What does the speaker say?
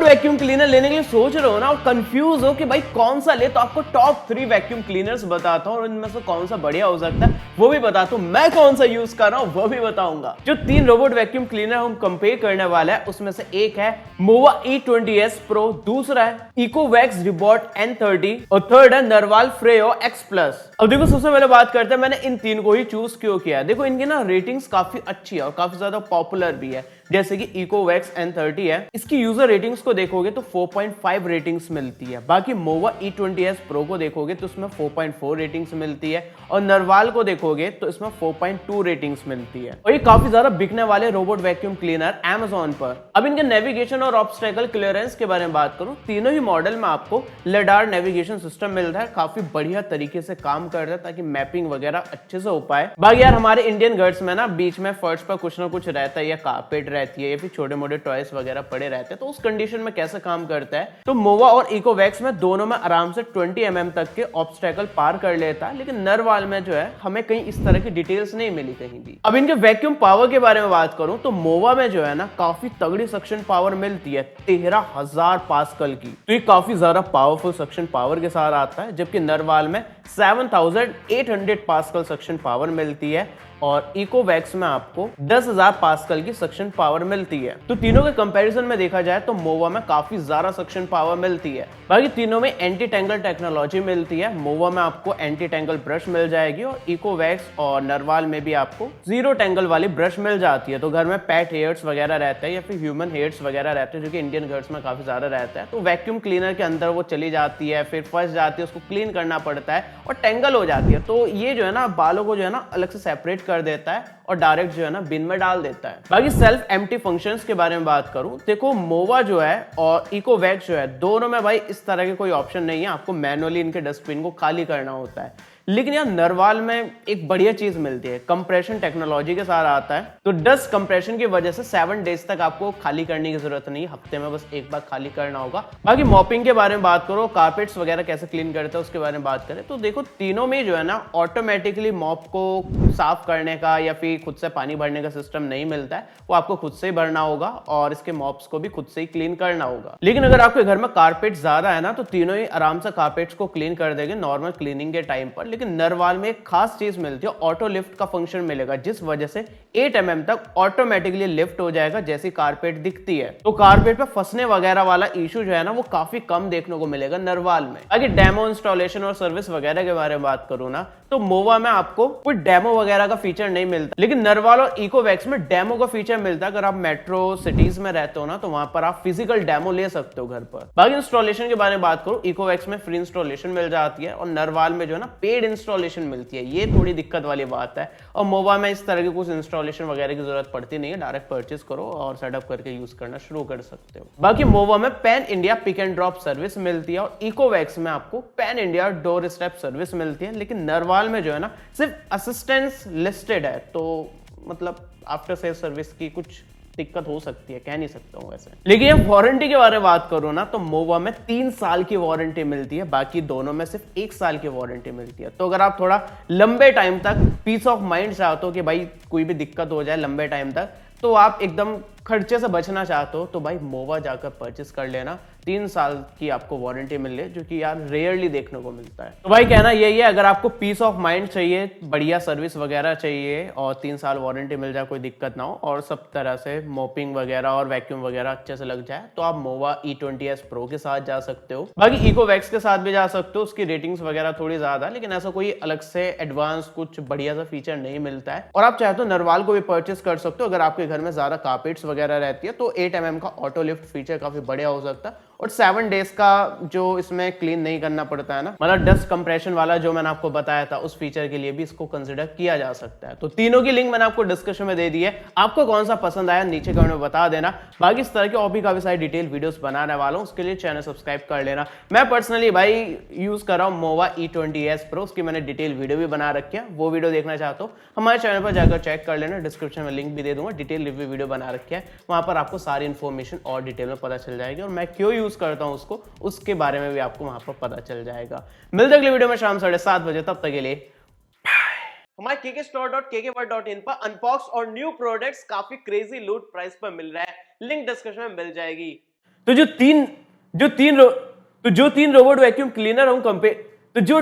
Vacuum cleaner लेने के लिए सोच रहे हो ना और कंफ्यूज हो कि भाई कौन सा ले, तो आपको टॉप 3 वैक्यूम क्लीनर्स बताता हूं और इनमें से कौन सा बढ़िया हो सकता है वो भी बताता हूं। मैं कौन सा यूज कर रहा हूं वो भी बताऊंगा। जो 3 रोबोट वैक्यूम क्लीनर हम कंपेयर करने वाला है उसमें से एक है मोवा E20s Pro, दूसरा है इकोवैक्स रिबॉट N30 और थर्ड है नरवाल फ्रेयो X+। अब देखो सबसे पहले बात करते हैं मैंने इन तीन को ही चूज क्यों किया। देखो इनकी ना रेटिंग्स काफी अच्छी है और काफी ज्यादा पॉपुलर भी है। जैसे कि इकोवैक्स N30 है, इसकी यूजर रेटिंग्स को देखोगे तो 4.5 रेटिंग्स मिलती है। बाकी मोवा E20s Pro को देखोगे तो इसमें 4.4 रेटिंग्स मिलती है और नरवाल को देखोगे तो इसमें 4.2 रेटिंग्स मिलती है। और ये काफी ज्यादा बिकने वाले रोबोट वैक्यूम क्लीनर Amazon पर। अब इनके नेविगेशन और ऑब्स्टेकल क्लियरेंस के बारे में बात करूं, तीनों ही मॉडल में आपको लेडार नेविगेशन सिस्टम मिलता है, काफी बढ़िया तरीके से काम करता है ताकि मैपिंग वगैरह अच्छे से हो पाए। बाकी यार हमारे इंडियन घर्स में ना बीच में फर्श पर कुछ ना कुछ रहता है या कारपेट रहती है या फिर छोटे मोटे टॉयज वगैरह पड़े रहते हैं, तो उस कंडीशन में कैसे काम करता है, तो मोवा और इकोवैक्स में दोनों में आराम से 20 mm तक के ऑब्स्टेकल पार कर लेता है। लेकिन नरवाल में जो है हमें कहीं इस तरह की डिटेल्स नहीं मिली कहीं भी। अब इनके वैक्यूम पावर के बारे में बात करूं तो मोवा में जो है ना काफी तगड़ी सक्शन पावर मिलती है 13,000 पास्कल की, तो ये काफी ज्यादा पावरफुल सक्शन पावर के साथ आता है। जबकि नरवाल में 7,800 पास्कल सक्शन पावर मिलती है और इकोवैक्स में आपको 10,000 पास्कल की सक्शन पावर मिलती है। तो तीनों के कंपैरिजन में देखा जाए तो मोवा में काफी ज्यादा सक्शन पावर मिलती है। बाकी तीनों में एंटी टेंगल टेक्नोलॉजी मिलती है। मोवा में आपको एंटी टेंगल ब्रश मिल जाएगी और इकोवैक्स और नरवाल में भी आपको जीरो टेंगल वाली ब्रश मिल जाती है। तो घर में पेट हेयर्स वगैरह रहते हैं या फिर ह्यूमन हेयर्स वगैरह रहते हैं जो कि इंडियन घर्स में काफी ज्यादा रहता है, तो वैक्यूम क्लीनर के अंदर वो चली जाती है, फिर फंस जाती है, उसको क्लीन करना पड़ता है और टेंगल हो जाती है। तो ये जो है ना बालों को जो है ना अलग से सेपरेट कर देता है और डायरेक्ट जो है ना बिन में डाल देता है। बाकी सेल्फ एम्प्टी फंक्शंस के बारे में बात करूं, देखो मोवा जो है और इकोवैक्स जो है दोनों में भाई इस तरह के कोई ऑप्शन नहीं है, आपको मैनुअली इनके डस्टबिन को खाली करना होता है। लेकिन यार नरवाल में एक बढ़िया चीज मिलती है, कंप्रेशन टेक्नोलॉजी के साथ आता है, तो डस्ट कंप्रेशन की वजह से 7 डेज तक आपको खाली करने की जरूरत नहीं है, हफ्ते में बस एक बार खाली करना होगा। बाकी मॉपिंग के बारे में बात करो, कारपेट्स वगैरह कैसे क्लीन करते हैं उसके बारे में बात करें तो देखो तीनों में जो है ना ऑटोमेटिकली मॉप को साफ करने का या फिर खुद से पानी भरने का सिस्टम नहीं मिलता है, वो आपको खुद से ही भरना होगा और इसके मॉप्स को भी खुद से ही क्लीन करना होगा। लेकिन अगर आपके घर में कारपेट ज्यादा है ना तो तीनों ही आराम से कारपेट्स को क्लीन कर देंगे नॉर्मल क्लीनिंग के टाइम पर। लेकिन नरवाल में एक खास चीज मिलती है, ऑटो लिफ्ट का फंक्शन मिलेगा, जिस वजह से 8 mm तक ऑटोमेटिकली लिफ्ट हो जाएगा जैसी कारपेट दिखती है। तो कारपेट पे फंसने वगैरह वाला इशू जो है ना वो काफी कम देखने को मिलेगा नरवाल में। अगर डेमो इंस्टॉलेशन और सर्विस वगैरह के बारे में बात करूं ना तो मोवा में आपको कोई डेमो वगैरह का फीचर नहीं मिलता, लेकिन नरवाल और इकोवैक्स में डेमो का फीचर मिलता है। अगर आप मेट्रो सिटीज में रहते हो ना तो वहां पर आप फिजिकल डेमो ले सकते हो घर पर। बाकी इंस्टॉलेशन के बारे में बात करूं, इकोवैक्स में फ्री इंस्टॉलेशन मिल जाती है और नरवाल में जो है ना पेड इंस्टॉलेशन मिलती है, ये थोड़ी दिक्कत वाली बात है। और मोवा में इस तरह की कुछ इंस्टॉलेशन वगैरह की जरूरत पड़ती नहीं है, डायरेक्ट परचेज करो और सेटअप करके यूज करना शुरू कर सकते हो। बाकी मोवा में pan India pick and drop service मिलती है और इकोवैक्स में आपको pan India door step service मिलती है। लेकिन नरवाल में जो है ना सिर्फ असिस्टेंस लिस्टेड है, तो मतलब आफ्टर सेल सर्विस की कुछ दिक्कत हो सकती है, कह नहीं सकता हूं वैसे। लेकिन ये वारंटी के बारे में बात करूं ना तो मोवा में 3 साल की वारंटी मिलती है, बाकी दोनों में सिर्फ 1 साल की वारंटी मिलती है। तो अगर आप थोड़ा लंबे टाइम तक पीस ऑफ माइंड चाहते हो कि भाई कोई भी दिक्कत हो जाए लंबे टाइम तक, तो आप एकदम खर्चे से बचना चाहते हो तो भाई मोवा जाकर परचेस कर लेना। 3 साल की आपको वारंटी मिल रही है जो कि यार रेयरली देखने को मिलता है। तो भाई कहना यही है, अगर आपको पीस ऑफ माइंड चाहिए, बढ़िया सर्विस वगैरह चाहिए और 3 साल वारंटी मिल जाए, कोई दिक्कत ना हो और सब तरह से मॉपिंग वगैरह और वैक्यूम वगैरह अच्छे से लग जाए, तो आप मोवा E20s Pro के साथ जा सकते हो। बाकी इकोवैक्स के साथ भी जा सकते हो, उसकी रेटिंग्स वगैरह थोड़ी ज्यादा, लेकिन ऐसा कोई अलग से एडवांस कुछ बढ़िया सा फीचर नहीं मिलता है। और आप चाहे तो नरवाल को भी परचेस कर सकते हो अगर आपके घर में ज्यादा कारपेट्स वगैरह रहती है, तो 8 mm का ऑटो लिफ्ट फीचर काफी बढ़िया हो सकता है। और 7 डेज का जो इसमें क्लीन नहीं करना पड़ता है ना, मतलब डस्ट कंप्रेशन वाला जो मैंने आपको बताया था, उस फीचर के लिए भी इसको कंसिडर किया जा सकता है। तो तीनों की लिंक मैंने आपको डिस्क्रिप्शन में दे दी है, आपको कौन सा पसंद आया नीचे कमेंट में बता देना। बाकी इस तरह के और भी काफी सारी डिटेल वीडियोस बनाने वाला हूं, उसके लिए चैनल सब्सक्राइब कर लेना। मैं पर्सनली भाई यूज कर रहा हूं मोवा E20s Pro, उसकी मैंने डिटेल वीडियो भी बना रखी है, वो वीडियो देखना चाहते हो हमारे चैनल पर जाकर चेक कर लेना, डिस्क्रिप्शन में लिंक भी दे दूंगा, डिटेल रिव्यू वीडियो बना रखी है, वहां पर आपको सारी इन्फॉर्मेशन और डिटेल में पता चल जाएगी और मैं क्यों यूज करता हूं उसको, उसके बारे में भी आपको वहां पर पता चल जाएगा। मिलते हैं अगले वीडियो में शाम 7:30 बजे, तब तक के लिए हमारे kkstore.kkworld.in पर अनबॉक्स और न्यू प्रोडक्ट्स काफी क्रेजी लूट प्राइस पर मिल रहा है, लिंक डिस्क्रिप्शन में मिल जाएगी। तो जो तीन रोबोट वैक्यूम क्लीनर हम कंपेयर, तो जो